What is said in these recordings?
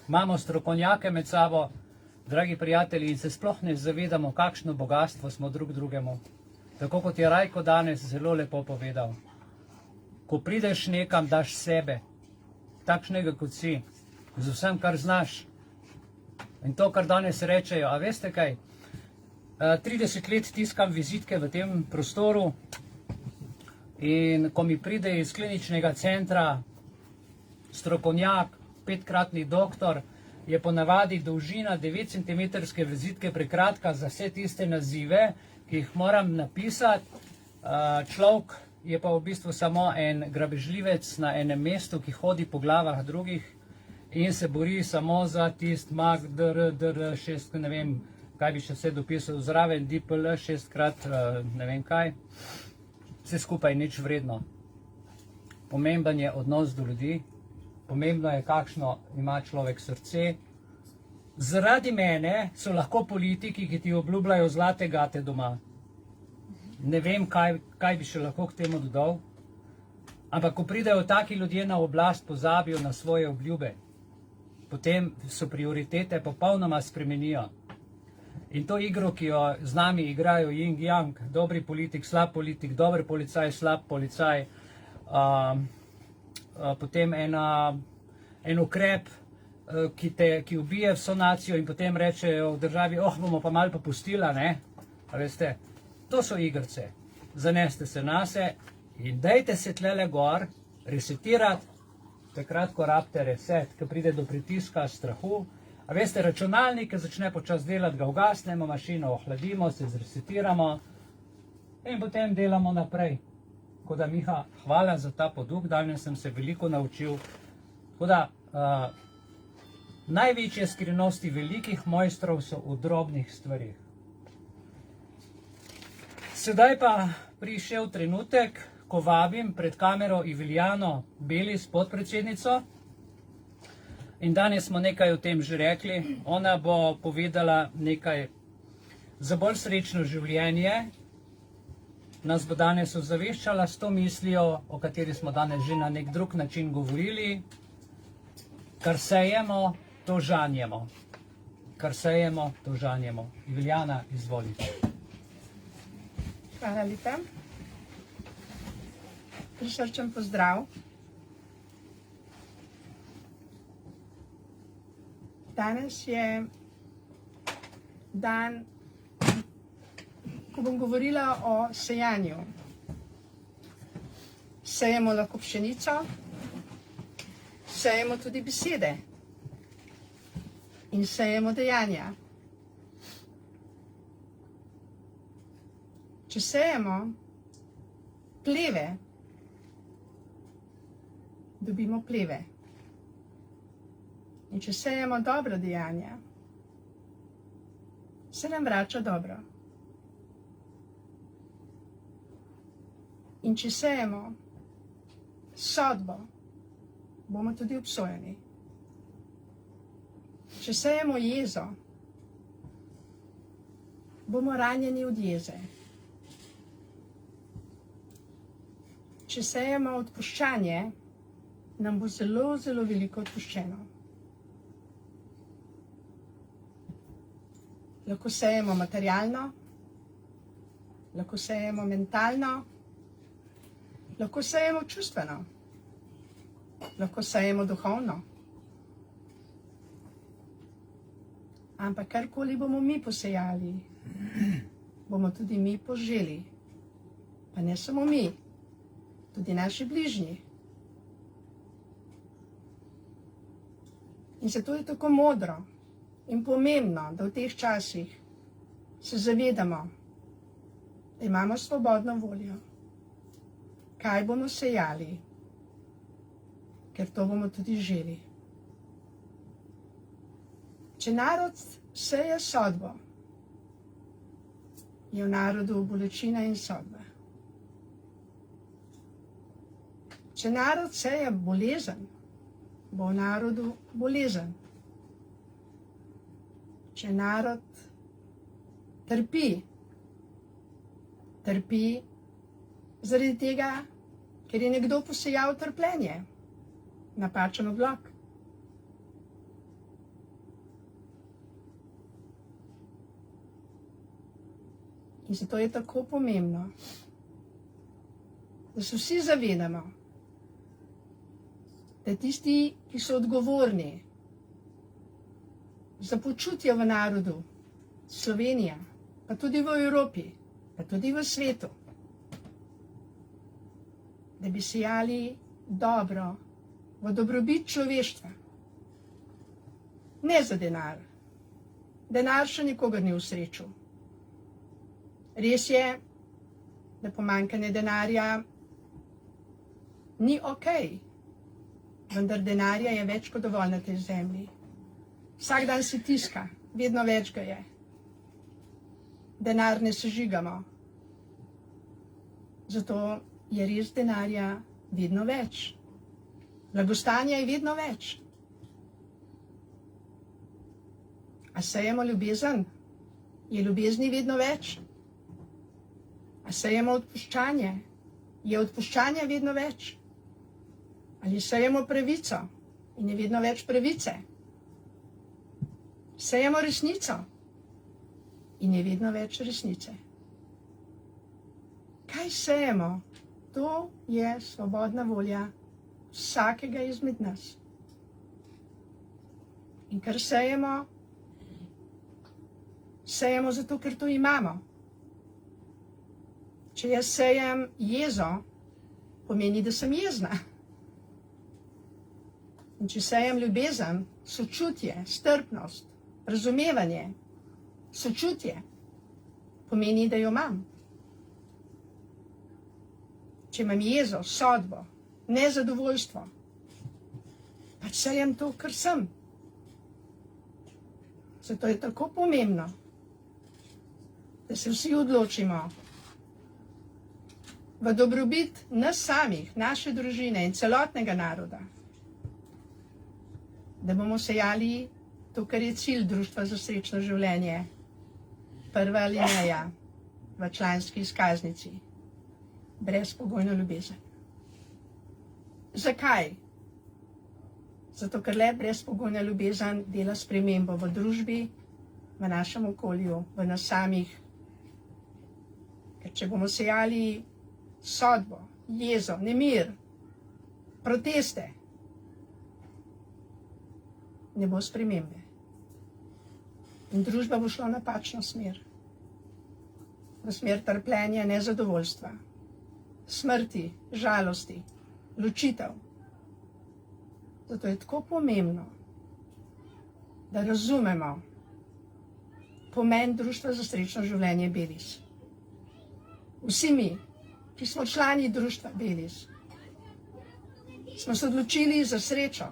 imamo strokovnjake med sabo, dragi prijatelji, in se sploh ne zavedamo, kakšno bogatstvo smo drug drugemu. Tako kot je Rajko danes zelo lepo povedal. Ko prideš nekam, daš sebe, takšnega kot si, z vsem, kar znaš. In to, kar danes rečejo, a veste kaj, 30 let tiskam vizitke v tem prostoru in ko mi pride iz kliničnega centra strokovnjak, 5-kratni doktor, je ponavadi dolžina 9 cm vizitke prekratka za vse tiste nazive, ki jih moram napisati. Človek je pa v bistvu samo en grabežljivec na enem mestu, ki hodi po glavah drugih in se bori samo za tist mag, dr, 6, ne vem, kaj bi še vse dopisal zraven, dipl, 6-krat, ne vem kaj. Vse skupaj nič vredno. Pomemben je odnos do ljudi, pomembno je, kakšno ima človek srce. Zaradi mene so lahko politiki, ki ti obljubljajo zlate gate doma. Ne vem, kaj bi še lahko k temu dodal, ampak ko pridejo taki ljudje na oblast, pozabijo na svoje obljube. Potem so prioritete popolnoma spremenijo. In to igro, ki jo z nami igrajo yin-yang, dobri politik, slab politik, dober policaj, slab policaj, potem en ukrep, ki ubije vso nacijo in potem rečejo v državi, bomo pa malo popustila, ne? A veste, to so igrce. Zaneste se nase in dajte se tlele gor, resetirati, takrat, ko rabite reset, ko pride do pritiska, strahu. A veste, računalnik, ki začne počas delati, ga ugasnemo, mašino ohladimo, se zresetiramo in potem delamo naprej. Tako da, Miha, hvala za ta poduk, danes sem se veliko naučil. Tako da, največje skrivnosti velikih mojstrov so v drobnih stvarih. Sedaj pa prišel trenutek, ko vabim pred kamero Iviljano Belis, podpredsednico. In danes smo nekaj o tem že rekli. Ona bo povedala nekaj za bolj srečno življenje. Nas bo danes ozaveščala s to mislijo, o kateri smo danes že na nek drug način govorili. Kar sejemo, to žanjemo. Kar sejemo, to žanjemo. Iviljana, izvolite. Hvala lepa. Prisrčen pozdrav. Danes je dan, ko bom govorila o sejanju. Sejemo lahko pšenico, sejemo tudi besede in sejemo dejanja. Če sejemo pleve, dobimo pleve. In če sejemo dobra dejanja, se nam vrača dobro. In če sejemo sodbo, bomo tudi obsojeni. Če sejemo jezo, bomo ranjeni od jeze. Če sejemo odpuščanje, nam bo zelo, zelo veliko odpuščeno. Lahko sejemo materialno, lahko sejemo mentalno, lahko sejemo čustveno, lahko sejemo duhovno. Ampak karkoli bomo mi posejali, bomo tudi mi poželi. Pa ne samo mi, tudi naši bližnji. In zato je tako modro in pomembno, da v teh časih se zavedamo, da imamo svobodno voljo. Kaj bomo sejali, ker to bomo tudi želi. Če narod seje sodbo, je v narodu bolečina in sodba. Če narod seje bolezen, bo v narodu bolezen. Če narod trpi, trpi zaradi tega, ker je nekdo posejal trpljenje, napačen odlok. In zato je tako pomembno, da se vsi zavedamo, da tisti, ki so odgovorni za počutje v narodu, Slovenija, pa tudi v Evropi, pa tudi v svetu, da bi sejali dobro v dobrobit človeštva. Ne za denar. Denar še nikogar ni usrečil. Res je, da pomanjkanje denarja ni okej, vendar denarja je več kot dovolj na tej zemlji. Vsak dan se tiska, vedno več ga je. Denar ne sežigamo. Zato je res denarja vedno več. Blagostanja je vedno več. A sejemo ljubezen? Je ljubezni vedno več? A sejemo odpuščanje? Je odpuščanja vedno več? Ali sejemo pravico in je vedno več pravice? Sejemo resnico in je vedno več resnice. Kaj sejemo? To je svobodna volja vsakega izmed nas. In kar sejemo, sejemo zato, ker to imamo. Če jaz sejem jezo, pomeni, da sem jezna. In če sejem ljubezen, sočutje, strpnost, razumevanje, sočutje, pomeni, da jo imam. Če imam jezo, sodbo, nezadovoljstvo, pač sejem to, kar sem. Zato je tako pomembno, da se vsi odločimo v dobrobit nas samih, naše družine in celotnega naroda, da bomo sejali to, kar je cilj Društva za srečno življenje, prva alineja v članski izkaznici, brezpogojno ljubezen. Zakaj? Zato, ker le brezpogojna ljubezen dela spremembo v družbi, v našem okolju, v nas samih. Ker če bomo sejali sodbo, jezo, nemir, proteste, ne bo spremembe. In družba bo šla v napačno smer. V smer trpljenja, nezadovoljstva, smrti, žalosti, ločitev. Zato je tako pomembno, da razumemo pomen Društva za srečno življenje Belis. Vsi mi, ki smo člani Društva Belis, smo se odločili za srečo,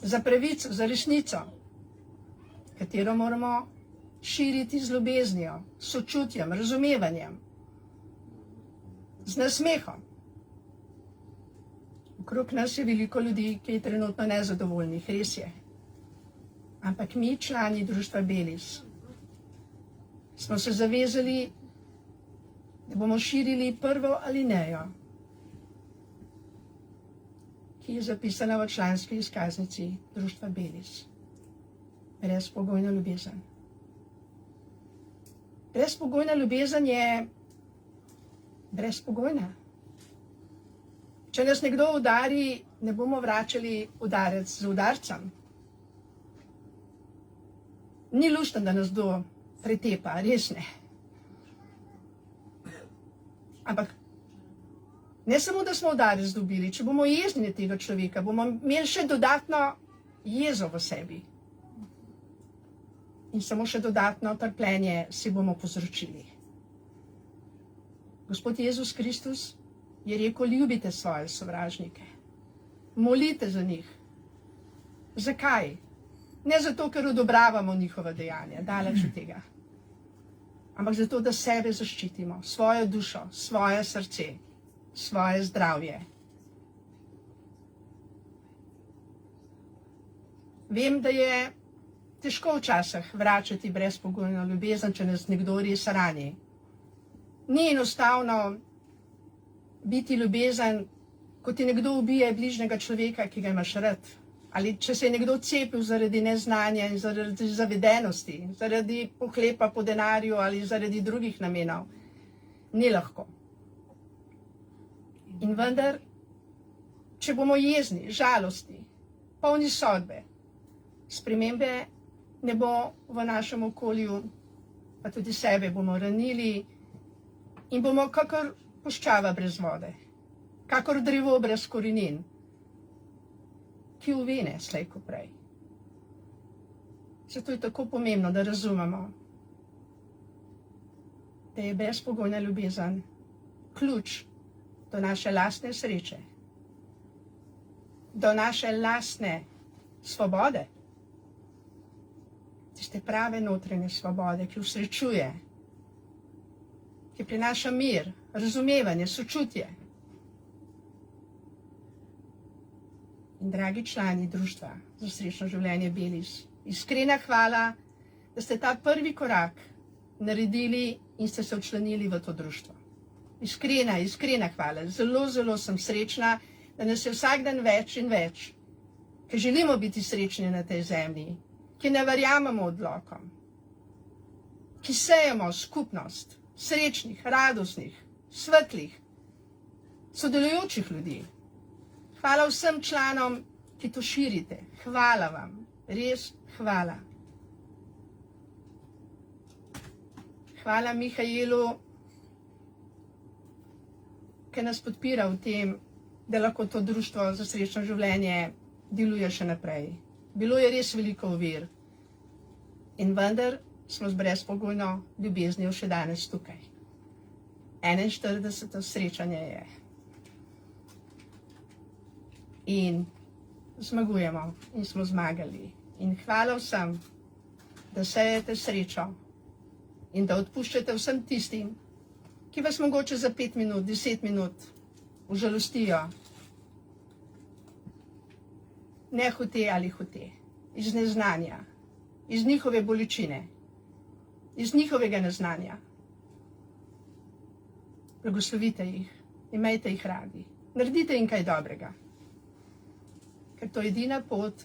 za pravico, za resnico, katero moramo širiti z ljubeznijo, sočutjem, razumevanjem, z nasmehom. Okrog nas je veliko ljudi, ki je trenutno nezadovoljnih, res je. Ampak mi, člani Društva Belis, smo se zavezali, da bomo širili prvo alinejo, ki je zapisana v članski izkaznici Društva Belis. Brezpogojna ljubezen. Brezpogojna ljubezen je brezpogojna. Če nas nekdo udari, ne bomo vračali udarec z udarcem. Ni luštno, da nas kdo pretepa, res ne. Ampak ne samo, da smo udarec dobili, če bomo jezni na tega človeka, bomo imeli še dodatno jezo v sebi. In samo še dodatno trpljenje si bomo povzročili. Gospod Jezus Kristus je rekel, ljubite svoje sovražnike. Molite za njih. Zakaj? Ne zato, ker odobravamo njihova dejanja, daleč od tega. Ampak zato, da sebe zaščitimo, svojo dušo, svoje srce, svoje zdravje. Vem, da je težko včasih vračati brezpogojno ljubezen, če nas nekdo res rani. Ni enostavno biti ljubezen, ko ti nekdo ubije bližnjega človeka, ki ga imaš rad, Ali če se je nekdo cepil zaradi neznanja in zaradi zavedenosti, zaradi pohlepa po denarju ali zaradi drugih namenov, ni lahko. In vendar, če bomo jezni, žalostni, polni sodbe, spremembe ne bo v našem okolju, pa tudi sebe bomo ranili in bomo kakor puščava brez vode, kakor drevo brez korenin, ki uvene slej ko prej. Zato je tako pomembno, da razumemo, da je brezpogojna ljubezen ključ do naše lastne sreče, do naše lastne svobode, tiste prave notranje svobode, ki usrečuje, ki prinaša mir, razumevanje, sočutje. In dragi člani društva za srečno življenje Belis, iskrena hvala, da ste ta prvi korak naredili in ste se včlanili v to društvo. Iskrena hvala. Zelo, zelo sem srečna, da nas je vsak dan več in več, ki želimo biti srečni na tej zemlji, ki ne verjamemo odlokom, ki sejemo skupnost srečnih, radostnih, svetlih, sodelujočih ljudi. Hvala vsem članom, ki to širite. Hvala vam. Res hvala. Hvala Mihajlu, ki nas podpira v tem, da lahko to društvo za srečno življenje deluje še naprej. Bilo je res veliko ovir. In vendar smo z brezpogojno ljubeznijo še danes tukaj. 41. srečanje je. In zmagujemo in smo zmagali. In hvala vsem, da sejete srečo in da odpuščate vsem tistim, ki vas mogoče za 5 minut, 10 minut užalostijo. Ne hote ali hote, iz neznanja, iz njihove bolečine, iz njihovega neznanja. Blagoslovite jih, imejte jih radi, naredite jim kaj dobrega. Ker to je edina pot,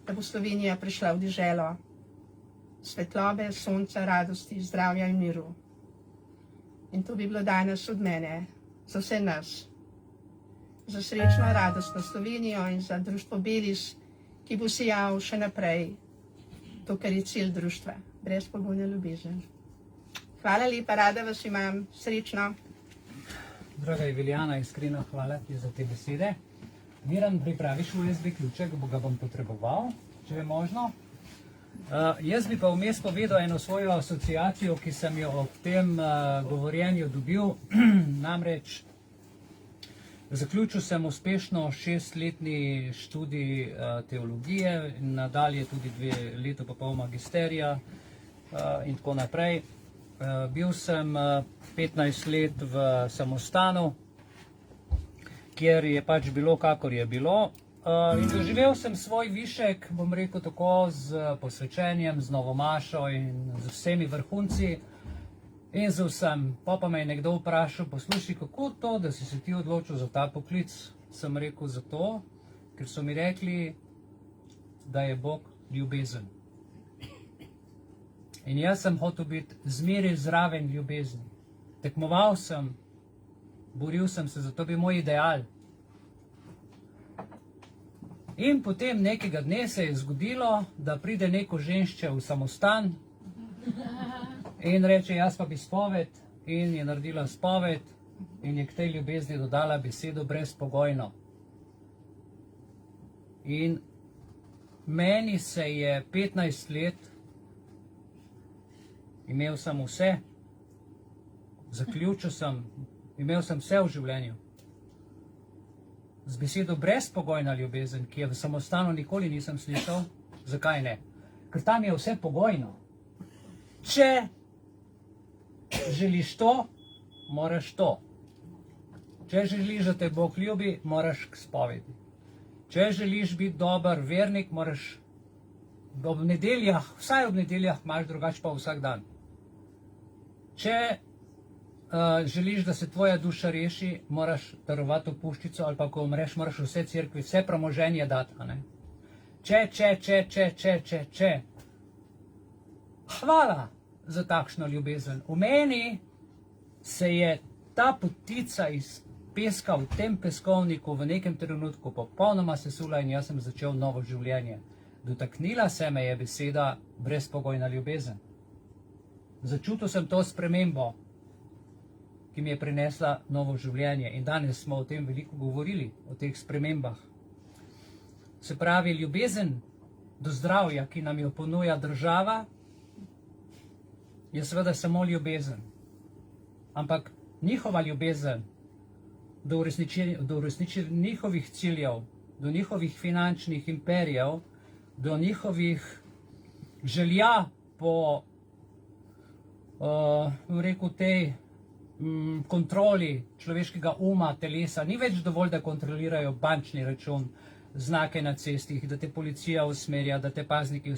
da bo Slovenija prišla v deželo svetlobe, sonca, radosti, zdravja in miru. In to bi bilo danes od mene, za vse nas, za srečno, radostno Slovenijo in za društvo Belis, ki bo sijal še naprej to, kar je cilj društva, brezpogojna ljubezen. Hvala lepa, rada vas imam, srečno. Draga Eveljana, iskrena hvala ti za te besede. Miran, pripraviš USB ključek, ga bom potreboval, če je možno. Jaz bi pa vmes povedal eno svojo asociacijo, ki sem jo ob tem govorjenju dobil. Namreč zaključil sem uspešno 6-letni študij teologije, nadalje tudi 2 leta pa pol magisterija in tako naprej. Bil sem 15 let v samostanu, kjer je pač bilo, kakor je bilo. In doživel sem svoj višek, bom rekel tako, z posvečenjem, z novomašo in z vsemi vrhunci in z vsem. Pa me je nekdo vprašal, poslušaj, kako to, da si se ti odločil za ta poklic? Sem rekel zato, ker so mi rekli, da je Bog ljubezen. In jaz sem hotel biti zmeraj zraven ljubezni. Tekmoval sem, boril sem se, zato bi moj ideal. In potem nekega dne se je zgodilo, da pride neko ženšče v samostan in reče, jaz pa bi spoved, in je naredila spoved in je k tej ljubezni dodala besedo brezpogojno. In meni se je 15 let, imel sem vse, zaključil sem, imel sem vse v življenju. Z besedo brezpogojna ljubezen, ki je v samostanu nikoli nisem slišal. Zakaj ne? Ker tam je vse pogojno. Če želiš to, moraš to. Če želiš, da te Bog ljubi, moraš k spovedi. Če želiš biti dober vernik, moraš ob nedeljah, vsaj ob nedeljah imaš, drugače pa vsak dan. Če želiš, da se tvoja duša reši, moraš darovati puščico, ali pa ko umreš, moraš vse cerkvi, vse premoženje dati. če. Hvala za takšno ljubezen. V meni se je ta potica iz peska v tem peskovniku v nekem trenutku popolnoma sesula in jaz sem začel novo življenje. Dotaknila se me je beseda brezpogojna ljubezen. Začutil sem to spremembo, ki mi je prinesla novo življenje in danes smo o tem veliko govorili, o teh spremembah. Se pravi, ljubezen do zdravja, ki nam jo ponuja država, je seveda samo ljubezen. Ampak njihova ljubezen do uresničenja njihovih ciljev, do njihovih finančnih imperijev, do njihovih želja po tej kontroli človeškega uma, telesa. Ni več dovolj, da kontrolirajo bančni račun, znake na cestih, da te policija usmerja, da te pazniki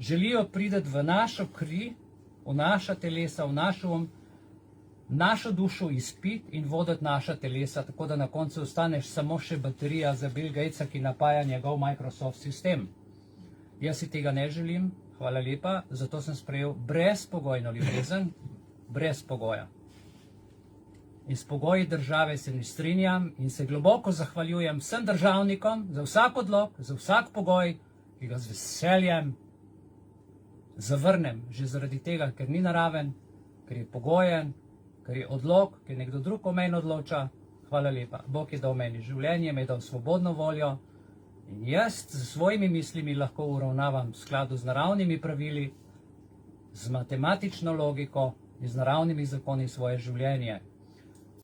želijo priti v našo kri, v naša telesa, v naš um, našo dušo izpiti in voditi naša telesa, tako da na koncu ostaneš samo še baterija za Bill Gatesa, ki napaja njegov Microsoft sistem. Jaz si tega ne želim, hvala lepa, zato sem sprejel brezpogojno ljubezen, brez pogoja. In s pogoji države se ne strinjam in se globoko zahvaljujem vsem državnikom za vsak odlok, za vsak pogoj, ki ga z veseljem zavrnem, že zaradi tega, ker ni naraven, ker je pogojen, ker je odlok, ker nekdo drug o meni odloča. Hvala lepa. Bog je dal meni življenje, mi je dal svobodno voljo in jaz s svojimi mislimi lahko uravnavam v skladu z naravnimi pravili, z matematično logiko in z naravnimi zakoni svoje življenje.